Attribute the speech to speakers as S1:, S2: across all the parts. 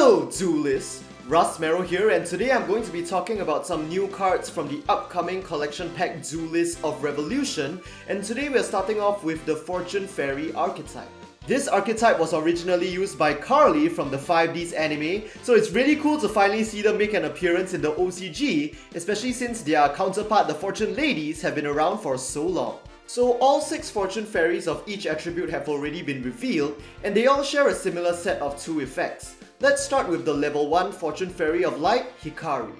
S1: Hello Duelists! Rustmarrow here, and today I'm going to be talking about some new cards from the upcoming collection pack Duelists of Revolution, and today we're starting off with the Fortune Fairy archetype. This archetype was originally used by Carly from the 5Ds anime, so it's really cool to finally see them make an appearance in the OCG, especially since their counterpart, the Fortune Ladies, have been around for so long. So all 6 Fortune Fairies of each attribute have already been revealed, and they all share a similar set of 2 effects. Let's start with the level 1 Fortune Fairy of Light, Hikari.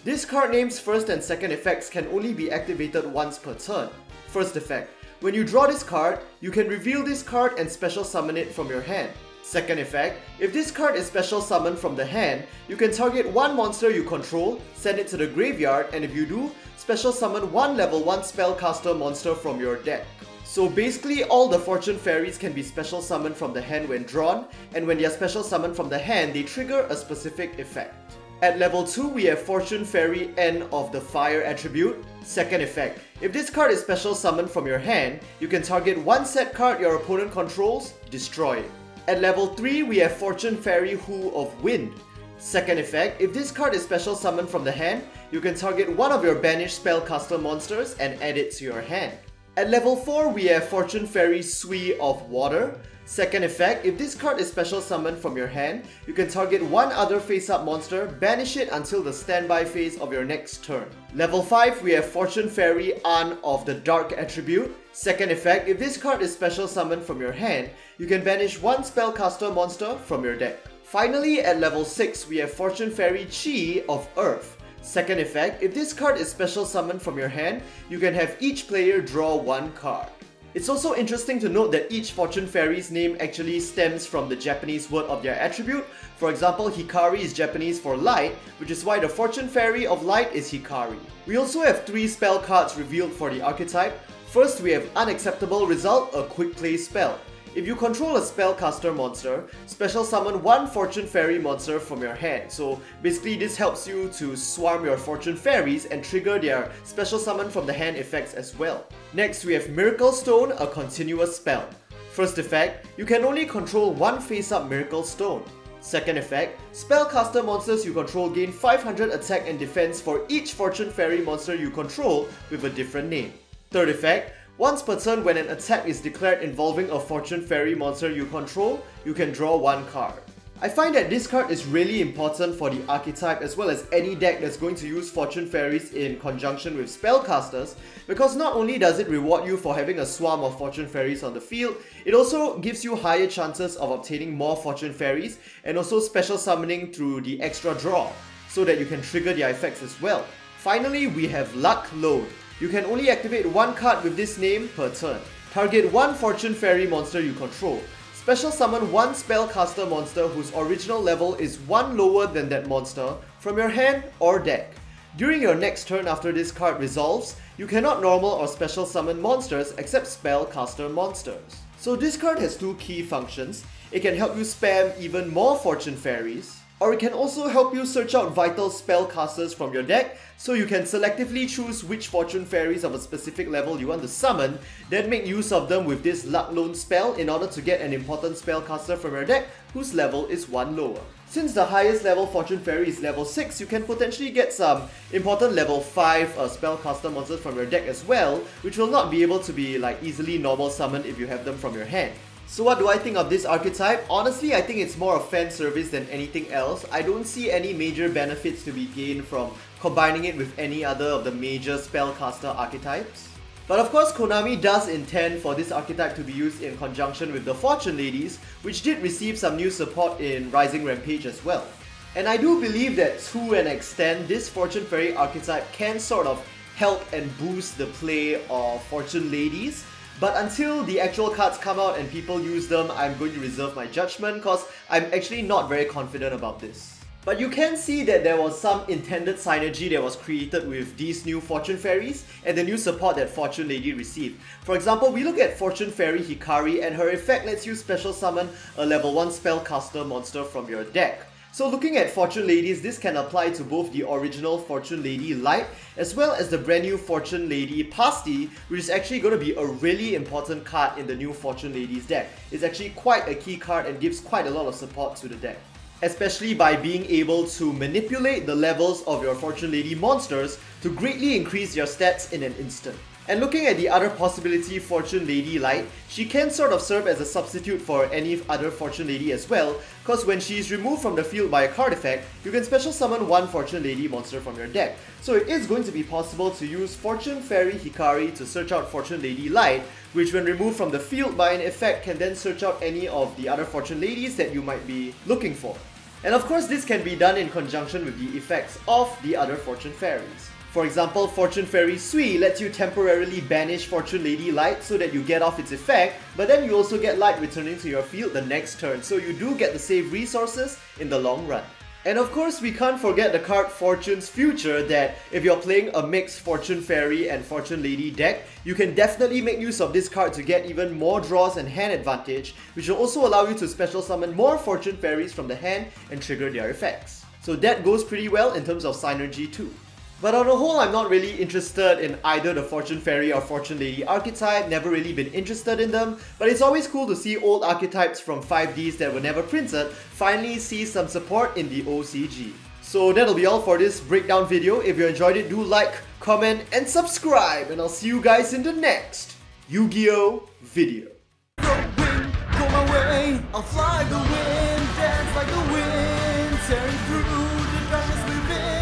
S1: This card name's first and second effects can only be activated once per turn. First effect: when you draw this card, you can reveal this card and special summon it from your hand. Second effect: if this card is special summoned from the hand, you can target one monster you control, send it to the graveyard, and if you do, special summon one level 1 Spellcaster monster from your deck. So basically all the Fortune Fairies can be special summoned from the hand when drawn, and when they are special summoned from the hand, they trigger a specific effect. At level 2, we have Fortune Fairy N of the Fire attribute. Second effect: if this card is special summoned from your hand, you can target one set card your opponent controls, destroy it. At level 3, we have Fortune Fairy Who of Wind. Second effect: if this card is special summoned from the hand, you can target one of your banished Spellcaster monsters and add it to your hand. At level 4, we have Fortune Fairy Sui of Water. Second effect: if this card is special summoned from your hand, you can target one other face-up monster, banish it until the standby phase of your next turn. Level 5, we have Fortune Fairy An of the Dark attribute. Second effect: if this card is special summoned from your hand, you can banish one Spellcaster monster from your deck. Finally, at level 6, we have Fortune Fairy Chi of Earth. Second effect: if this card is special summoned from your hand, you can have each player draw one card. It's also interesting to note that each Fortune Fairy's name actually stems from the Japanese word of their attribute. For example, Hikari is Japanese for light, which is why the Fortune Fairy of Light is Hikari. We also have 3 spell cards revealed for the archetype. First, we have Unacceptable Result, a quick play spell. If you control a Spellcaster monster, special summon one Fortune Fairy monster from your hand. So basically this helps you to swarm your Fortune Fairies and trigger their special summon from the hand effects as well. Next, we have Miracle Stone, a continuous spell. First effect: you can only control one face-up Miracle Stone. Second effect: Spellcaster monsters you control gain 500 attack and defense for each Fortune Fairy monster you control with a different name. Third effect: once per turn, when an attack is declared involving a Fortune Fairy monster you control, you can draw one card. I find that this card is really important for the archetype as well as any deck that's going to use Fortune Fairies in conjunction with Spellcasters, because not only does it reward you for having a swarm of Fortune Fairies on the field, it also gives you higher chances of obtaining more Fortune Fairies and also special summoning through the extra draw, so that you can trigger their effects as well. Finally, we have Luck Load. You can only activate one card with this name per turn. Target one Fortune Fairy monster you control. Special summon one Spellcaster monster whose original level is 1 lower than that monster from your hand or deck. During your next turn after this card resolves, you cannot normal or special summon monsters except Spellcaster monsters. So this card has 2 key functions. It can help you spam even more Fortune Fairies, or it can also help you search out vital Spellcasters from your deck, so you can selectively choose which Fortune Fairies of a specific level you want to summon, then make use of them with this Luck Loan spell in order to get an important Spellcaster from your deck whose level is 1 lower. Since the highest level Fortune Fairy is level 6, you can potentially get some important level 5 Spellcaster monsters from your deck as well, which will not be able to be easily normal summoned if you have them from your hand. So what do I think of this archetype? Honestly, I think it's more a fan service than anything else. I don't see any major benefits to be gained from combining it with any other of the major Spellcaster archetypes. But of course, Konami does intend for this archetype to be used in conjunction with the Fortune Ladies, which did receive some new support in Rising Rampage as well. And I do believe that to an extent, this Fortune Fairy archetype can sort of help and boost the play of Fortune Ladies. But until the actual cards come out and people use them, I'm going to reserve my judgment because I'm actually not very confident about this. But you can see that there was some intended synergy that was created with these new Fortune Fairies and the new support that Fortune Lady received. For example, we look at Fortune Fairy Hikari, and her effect lets you special summon a level 1 Spellcaster monster from your deck. So looking at Fortune Ladies, this can apply to both the original Fortune Lady Light as well as the brand new Fortune Lady Pasty, which is actually going to be a really important card in the new Fortune Ladies deck. It's actually quite a key card and gives quite a lot of support to the deck. especially by being able to manipulate the levels of your Fortune Lady monsters to greatly increase your stats in an instant. And looking at the other possibility, Fortune Lady Light, she can sort of serve as a substitute for any other Fortune Lady as well, because when she is removed from the field by a card effect, you can special summon one Fortune Lady monster from your deck. So it is going to be possible to use Fortune Fairy Hikari to search out Fortune Lady Light, which when removed from the field by an effect can then search out any of the other Fortune Ladies that you might be looking for. And of course this can be done in conjunction with the effects of the other Fortune Fairies. For example, Fortune Fairy Sui lets you temporarily banish Fortune Lady Light so that you get off its effect, but then you also get Light returning to your field the next turn, so you do get to save resources in the long run. And of course, we can't forget the card Fortune's Future, that if you're playing a mixed Fortune Fairy and Fortune Lady deck, you can definitely make use of this card to get even more draws and hand advantage, which will also allow you to special summon more Fortune Fairies from the hand and trigger their effects. So that goes pretty well in terms of synergy too. But on the whole, I'm not really interested in either the Fortune Fairy or Fortune Lady archetype, never really been interested in them, but it's always cool to see old archetypes from 5Ds that were never printed finally see some support in the OCG. So that'll be all for this breakdown video. If you enjoyed it, do like, comment, and subscribe, and I'll see you guys in the next Yu-Gi-Oh! Video.
S2: Go my way, I'll fly the wind, dance like the wind, tearing through the darkness within.